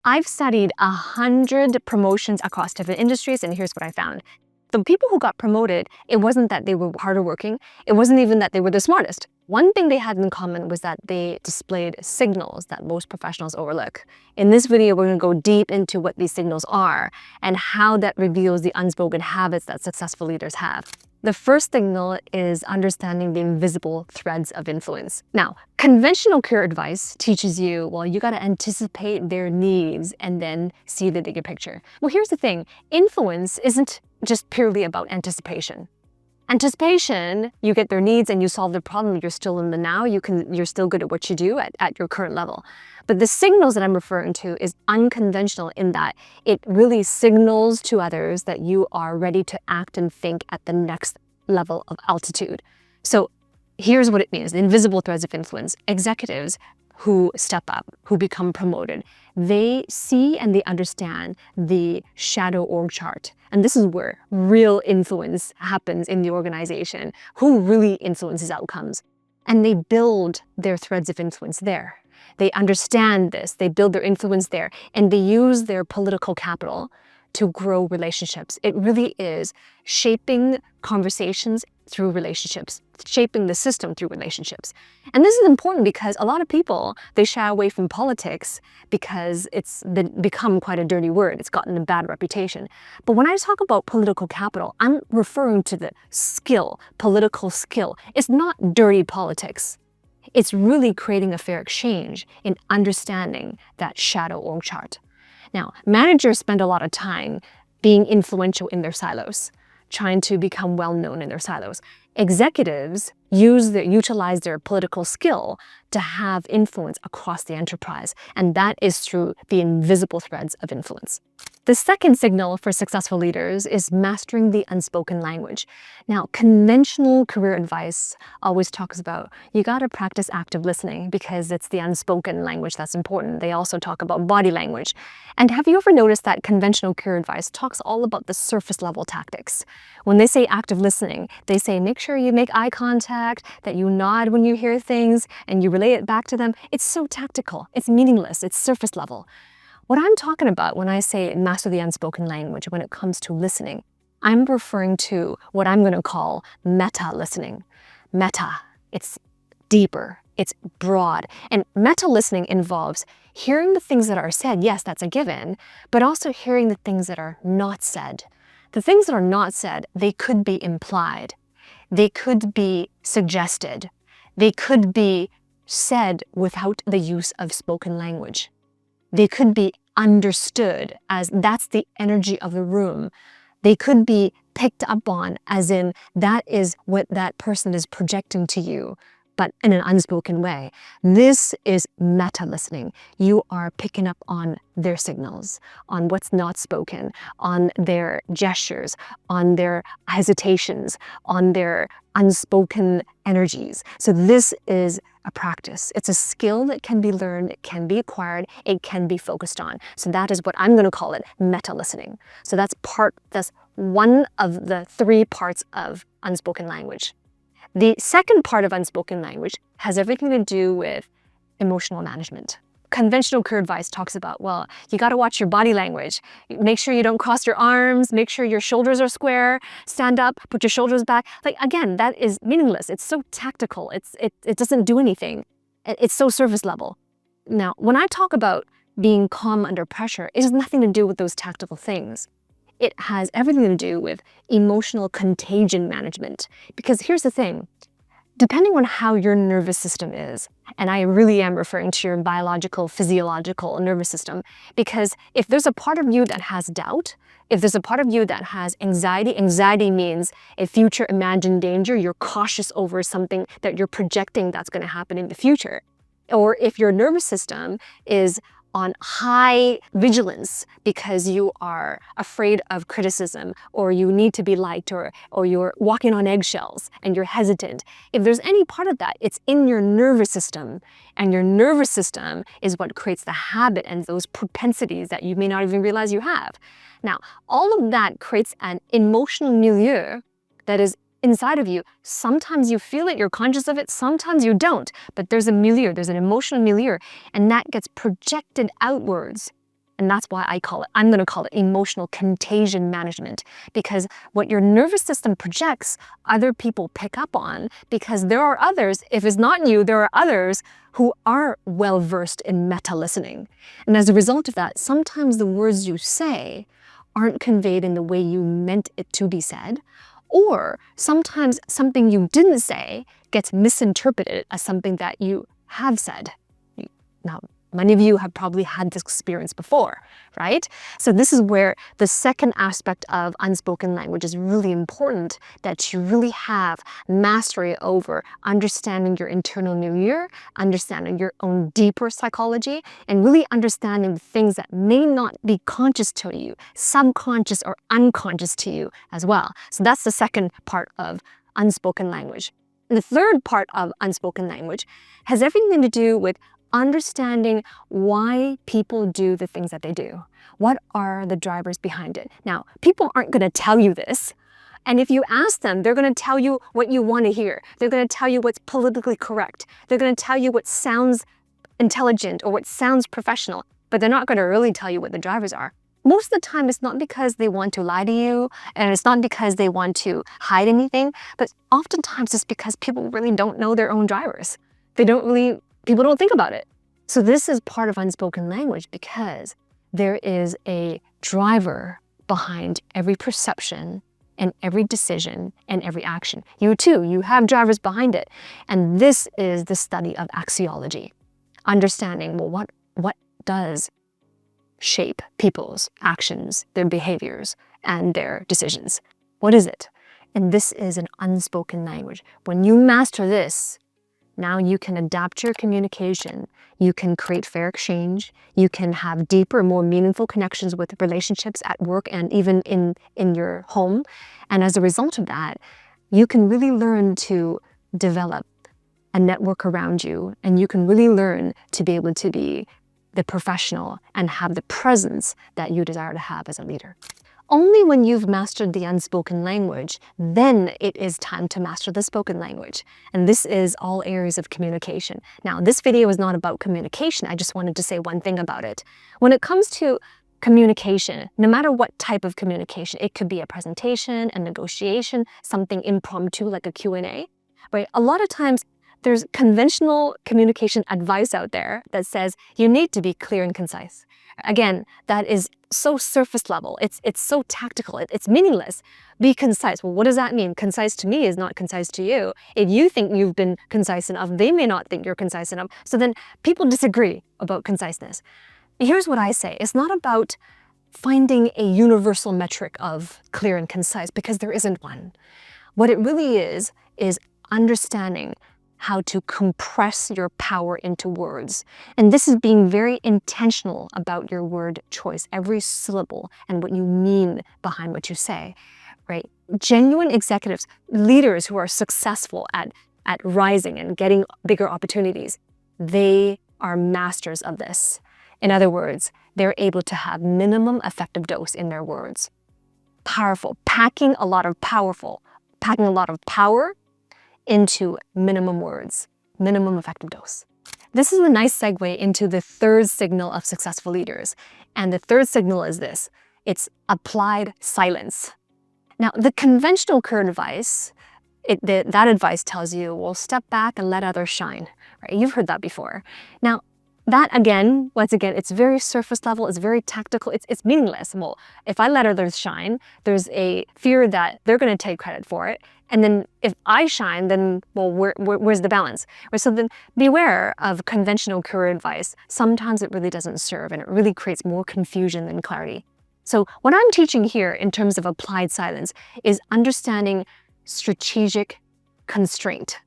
I've studied 100 promotions across different industries, and here's what I found. The people who got promoted, it wasn't that they were harder working. It wasn't even that they were the smartest. One thing they had in common was that they displayed signals that most professionals overlook. In this video, we're going to go deep into what these signals are and how that reveals the unspoken habits that successful leaders have. The first signal is understanding the invisible threads of influence. Now, conventional career advice teaches you, well, you got to anticipate their needs and then see the bigger picture. Well, here's the thing. Influence isn't just purely about anticipation. Anticipation, you get their needs and you solve their problem. You're still in the now. You're still good at what you do at your current level. But the signals that I'm referring to is unconventional in that it really signals to others that you are ready to act and think at the next level of altitude. So here's what it means. The invisible threads of influence. Executives who step up, who become promoted, they see and they understand the shadow org chart. And this is where real influence happens in the organization, who really influences outcomes. And they build their threads of influence there. They understand this, they build their influence there, and they use their political capital to grow relationships. It really is shaping conversations through relationships, shaping the system through relationships. And this is important because a lot of people, they shy away from politics because it's become quite a dirty word. It's gotten a bad reputation. But when I talk about political capital, I'm referring to the skill, political skill. It's not dirty politics. It's really creating a fair exchange in understanding that shadow org chart. Now, managers spend a lot of time being influential in their silos, trying to become well-known in their silos. Executives utilize their political skill to have influence across the enterprise, and that is through the invisible threads of influence. The second signal for successful leaders is mastering the unspoken language. Now, conventional career advice always talks about you got to practice active listening because it's the unspoken language that's important. They also talk about body language. And have you ever noticed that conventional career advice talks all about the surface level tactics? When they say active listening, they say make sure you make eye contact, that you nod when you hear things, and you relay it back to them. It's so tactical. It's meaningless. It's surface level. What I'm talking about when I say master the unspoken language when it comes to listening, I'm referring to what I'm going to call meta listening. Meta, it's deeper, it's broad. And meta listening involves hearing the things that are said, yes, that's a given, but also hearing the things that are not said. The things that are not said, they could be implied. They could be suggested. They could be said without the use of spoken language. They could be understood as that's the energy of the room. They could be picked up on as in that is what that person is projecting to you, but in an unspoken way. This is meta listening. You are picking up on their signals, on what's not spoken, on their gestures, on their hesitations, on their unspoken energies. So this is a practice. It's a skill that can be learned, it can be acquired, it can be focused on. So that is what I'm going to call it, meta listening. So that's one of the three parts of unspoken language. The second part of unspoken language has everything to do with emotional management. Conventional career advice talks about, well, you got to watch your body language. Make sure you don't cross your arms, make sure your shoulders are square, stand up, put your shoulders back. Like, again, that is meaningless. It's so tactical. It doesn't do anything. It's so surface level. Now, when I talk about being calm under pressure, it has nothing to do with those tactical things. It has everything to do with emotional contagion management. Because here's the thing, depending on how your nervous system is, and I really am referring to your biological, physiological nervous system, because if there's a part of you that has doubt, if there's a part of you that has anxiety means a future imagined danger, you're cautious over something that you're projecting that's going to happen in the future. Or if your nervous system is on high vigilance because you are afraid of criticism, or you need to be liked, or you're walking on eggshells and you're hesitant. If there's any part of that, it's in your nervous system, and your nervous system is what creates the habit and those propensities that you may not even realize you have. Now, all of that creates an emotional milieu that is inside of you. Sometimes you feel it, you're conscious of it, sometimes you don't, but there's a milieu, there's an emotional milieu, and that gets projected outwards. And that's why I'm going to call it emotional contagion management, because what your nervous system projects, other people pick up on, because there are others, if it's not you, there are others who are well versed in meta listening. And as a result of that, sometimes the words you say aren't conveyed in the way you meant it to be said, or sometimes something you didn't say gets misinterpreted as something that you have said. Now, many of you have probably had this experience before, right? So this is where the second aspect of unspoken language is really important, that you really have mastery over understanding your internal milieu, understanding your own deeper psychology, and really understanding the things that may not be conscious to you, subconscious or unconscious to you as well. So that's the second part of unspoken language. And the third part of unspoken language has everything to do with understanding why people do the things that they do. What are the drivers behind it? Now, people aren't going to tell you this. And if you ask them, they're going to tell you what you want to hear. They're going to tell you what's politically correct. They're going to tell you what sounds intelligent or what sounds professional, but they're not going to really tell you what the drivers are. Most of the time, it's not because they want to lie to you, and it's not because they want to hide anything, but oftentimes it's because people really don't know their own drivers. People don't think about it. So this is part of unspoken language, because there is a driver behind every perception and every decision and every action. You too, you have drivers behind it. And this is the study of axiology. Understanding, well, what does shape people's actions, their behaviors, and their decisions? What is it? And this is an unspoken language. When you master this, now you can adapt your communication, you can create fair exchange, you can have deeper, more meaningful connections with relationships at work and even in your home. And as a result of that, you can really learn to develop a network around you, and you can really learn to be able to be the professional and have the presence that you desire to have as a leader. Only when you've mastered the unspoken language, then it is time to master the spoken language. And this is all areas of communication. Now, this video is not about communication. I just wanted to say one thing about it. When it comes to communication, no matter what type of communication, it could be a presentation, a negotiation, something impromptu like a Q&A, right? A lot of times there's conventional communication advice out there that says you need to be clear and concise. Again, that is so surface level. It's so tactical. It's meaningless. Be concise. Well, what does that mean? Concise to me is not concise to you. If you think you've been concise enough, they may not think you're concise enough. So then people disagree about conciseness. Here's what I say. It's not about finding a universal metric of clear and concise, because there isn't one. What it really is understanding how to compress your power into words. And this is being very intentional about your word choice, every syllable and what you mean behind what you say, right? Genuine executives, leaders who are successful at rising and getting bigger opportunities, they are masters of this. In other words, they're able to have minimum effective dose in their words. Powerful, packing a lot of power into minimum words, minimum effective dose. This is a nice segue into the third signal of successful leaders. And the third signal is this: it's applied silence. Now, the conventional career advice, that advice tells you, well, step back and let others shine, right? You've heard that before. Now, that once again, it's very surface level, it's very tactical, it's meaningless. Well, if I let others shine, there's a fear that they're going to take credit for it. And then if I shine, then, well, where's the balance? So then beware of conventional career advice. Sometimes it really doesn't serve, and it really creates more confusion than clarity. So what I'm teaching here in terms of applied silence is understanding strategic constraint.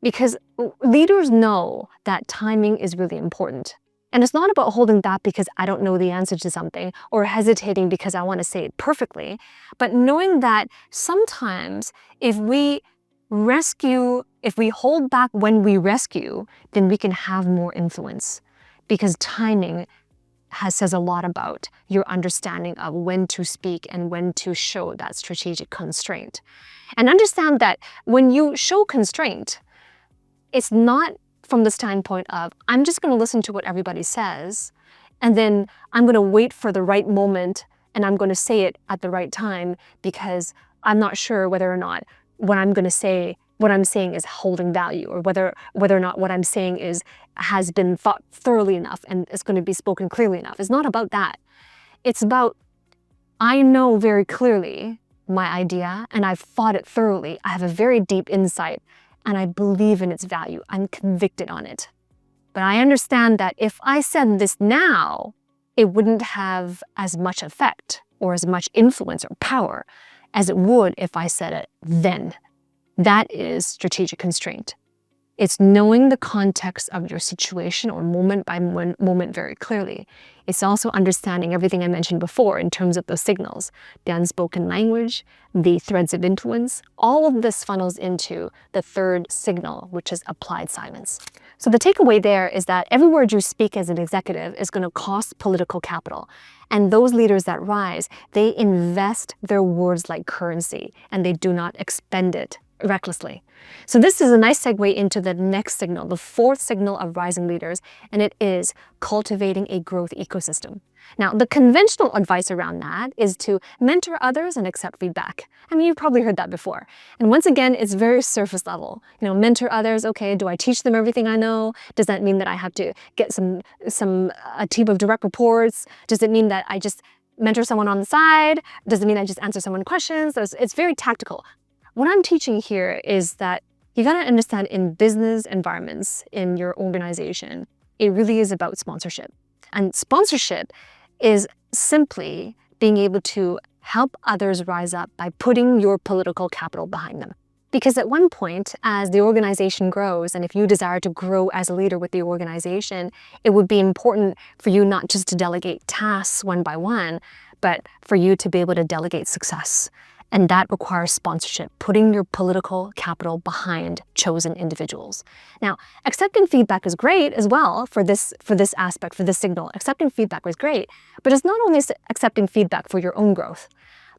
Because leaders know that timing is really important. And it's not about holding back because I don't know the answer to something, or hesitating because I want to say it perfectly, but knowing that sometimes if we hold back when we rescue, then we can have more influence, because timing says a lot about your understanding of when to speak and when to show that strategic constraint. And understand that when you show constraint, it's not from the standpoint of, I'm just going to listen to what everybody says, And then I'm going to wait for the right moment and I'm going to say it at the right time because I'm not sure whether or not what I'm going to say, what I'm saying is holding value, or whether or not what I'm saying has been thought thoroughly enough and is going to be spoken clearly enough. It's not about that. It's about, I know very clearly my idea and I've thought it thoroughly. I have a very deep insight and I believe in its value. I'm convicted on it. But I understand that if I said this now, it wouldn't have as much effect or as much influence or power as it would if I said it then. That is strategic constraint. It's knowing the context of your situation or moment by moment very clearly. It's also understanding everything I mentioned before in terms of those signals, the unspoken language, the threads of influence. All of this funnels into the third signal, which is applied silence. So the takeaway there is that every word you speak as an executive is going to cost political capital. And those leaders that rise, they invest their words like currency and they do not expend it recklessly. So this is a nice segue into the next signal, the fourth signal of rising leaders, and it is cultivating a growth ecosystem. Now, the conventional advice around that is to mentor others and accept feedback. I mean, you've probably heard that before. And once again, it's very surface level. You know, mentor others, okay, do I teach them everything I know? Does that mean that I have to get a team of direct reports? Does it mean that I just mentor someone on the side? Does it mean I just answer someone questions? It's very tactical. What I'm teaching here is that you gotta understand in business environments, in your organization, it really is about sponsorship. And sponsorship is simply being able to help others rise up by putting your political capital behind them. Because at one point, as the organization grows, and if you desire to grow as a leader with the organization, it would be important for you not just to delegate tasks one by one, but for you to be able to delegate success. And that requires sponsorship, putting your political capital behind chosen individuals. Now, accepting feedback is great as well for this aspect, for this signal. Accepting feedback is great, but it's not only accepting feedback for your own growth,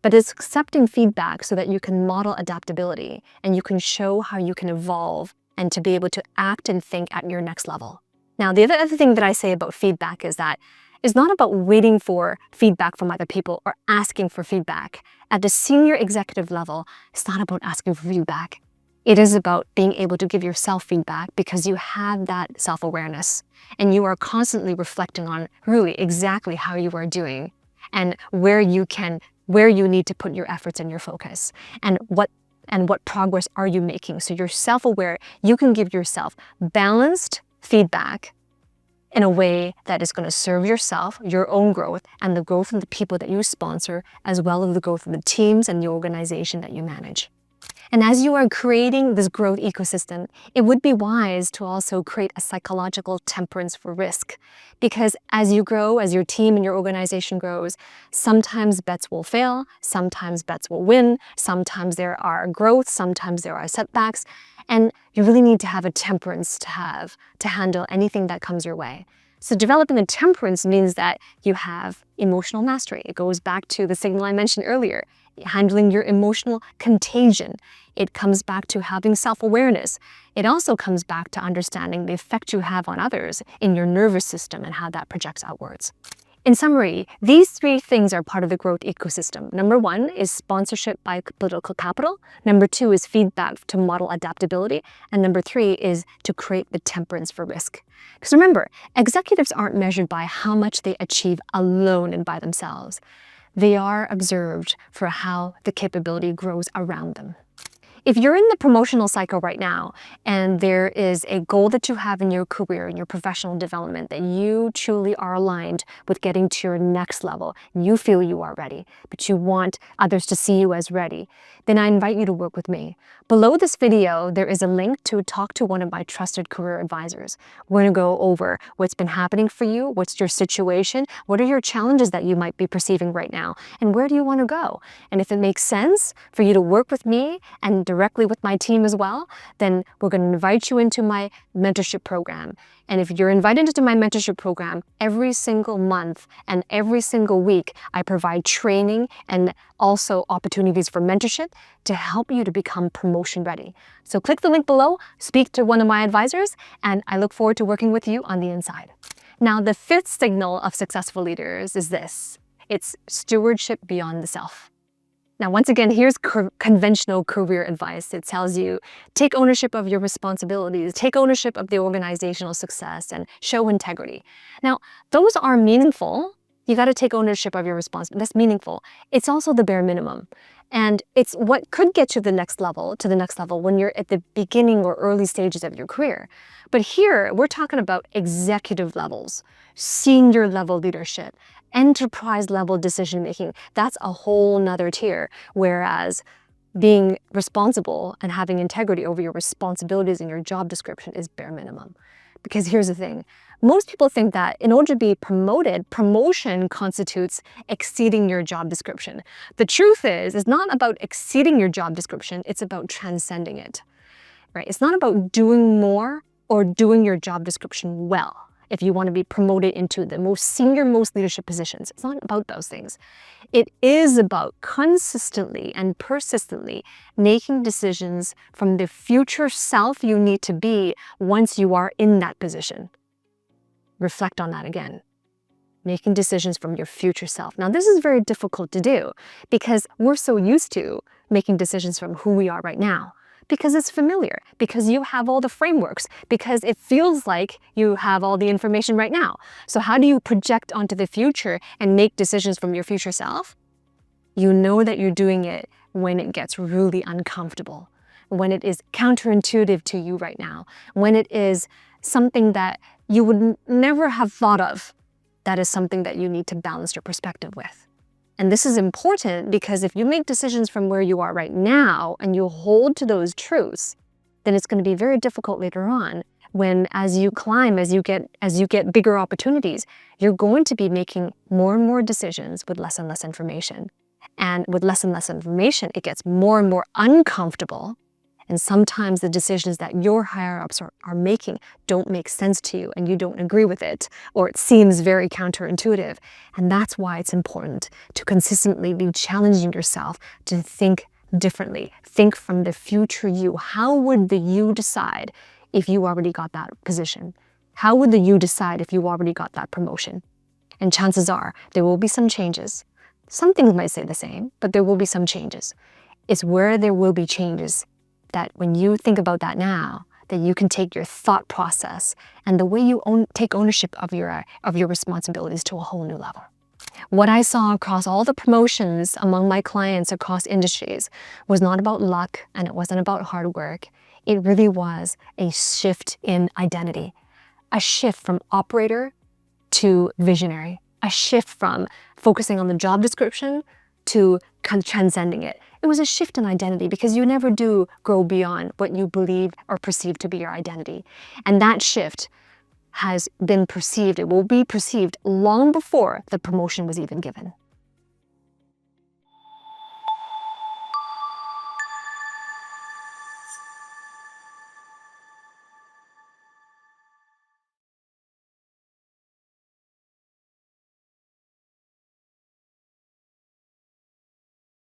but it's accepting feedback so that you can model adaptability and you can show how you can evolve and to be able to act and think at your next level. Now, the other thing that I say about feedback is that it's not about waiting for feedback from other people or asking for feedback. At the senior executive level, it's not about asking for feedback. It is about being able to give yourself feedback because you have that self-awareness and you are constantly reflecting on really exactly how you are doing and where you need to put your efforts and your focus and what progress are you making. So you're self-aware, you can give yourself balanced feedback in a way that is going to serve yourself, your own growth, and the growth of the people that you sponsor, as well as the growth of the teams and the organization that you manage. And as you are creating this growth ecosystem, it would be wise to also create a psychological temperance for risk. Because as you grow, as your team and your organization grows, sometimes bets will fail, sometimes bets will win, sometimes there are growth, sometimes there are setbacks, and you really need to have a temperance to handle anything that comes your way. So developing a temperance means that you have emotional mastery. It goes back to the signal I mentioned earlier, handling your emotional contagion. It comes back to having self-awareness. It also comes back to understanding the effect you have on others in your nervous system and how that projects outwards. In summary, these three things are part of the growth ecosystem. Number one is sponsorship by political capital. Number two is feedback to model adaptability. And number three is to create the temperance for risk. Because remember, executives aren't measured by how much they achieve alone and by themselves. They are observed for how the capability grows around them. If you're in the promotional cycle right now and there is a goal that you have in your career, in your professional development, that you truly are aligned with getting to your next level, and you feel you are ready, but you want others to see you as ready, then I invite you to work with me. Below this video, there is a link to talk to one of my trusted career advisors. We're going to go over what's been happening for you, what's your situation, what are your challenges that you might be perceiving right now, and where do you want to go? And if it makes sense for you to work with me and directly with my team as well, then we're going to invite you into my mentorship program. And if you're invited into my mentorship program, every single month and every single week, I provide training and also opportunities for mentorship to help you to become promotion ready. So click the link below, speak to one of my advisors, and I look forward to working with you on the inside. Now, the fifth signal of successful leaders is this. It's stewardship beyond the self. Now, once again, here's conventional career advice. It tells you, take ownership of your responsibilities, take ownership of the organizational success, and show integrity. Now, those are meaningful. You got to take ownership of your responsibility. That's meaningful. It's also the bare minimum. And it's what could get you to the next level when you're at the beginning or early stages of your career. But here, we're talking about executive levels, senior level leadership, enterprise level decision making. That's a whole nother tier. Whereas being responsible and having integrity over your responsibilities in your job description is bare minimum. Because here's the thing. Most people think that in order to be promoted, promotion constitutes exceeding your job description. The truth is, it's not about exceeding your job description, it's about transcending it, right? It's not about doing more or doing your job description well. If you want to be promoted into the most senior, most leadership positions, it's not about those things. It is about consistently and persistently making decisions from the future self you need to be once you are in that position. Reflect on that again. Making decisions from your future self. Now, this is very difficult to do because we're so used to making decisions from who we are right now, because it's familiar, because you have all the frameworks, because it feels like you have all the information right now. So how do you project onto the future and make decisions from your future self? You know that you're doing it when it gets really uncomfortable, when it is counterintuitive to you right now, when it is something that you would never have thought of. That is something that you need to balance your perspective with. And this is important because if you make decisions from where you are right now and you hold to those truths, then it's going to be very difficult later on when as you climb, as you get bigger opportunities, you're going to be making more and more decisions with less and less information. And with less and less information, it gets more and more uncomfortable. And sometimes the decisions that your higher-ups are making don't make sense to you and you don't agree with it, or it seems very counterintuitive. And that's why it's important to consistently be challenging yourself to think differently. Think from the future you. How would the you decide if you already got that position? How would the you decide if you already got that promotion? And chances are there will be some changes. Some things might stay the same, but there will be some changes. It's where there will be changes that when you think about that now, that you can take your thought process and the way you take ownership of your responsibilities to a whole new level. What I saw across all the promotions among my clients across industries was not about luck and it wasn't about hard work. It really was a shift in identity, a shift from operator to visionary, a shift from focusing on the job description to transcending it. It was a shift in identity because you never do grow beyond what you believe or perceive to be your identity. And that shift has been perceived, it will be perceived long before the promotion was even given.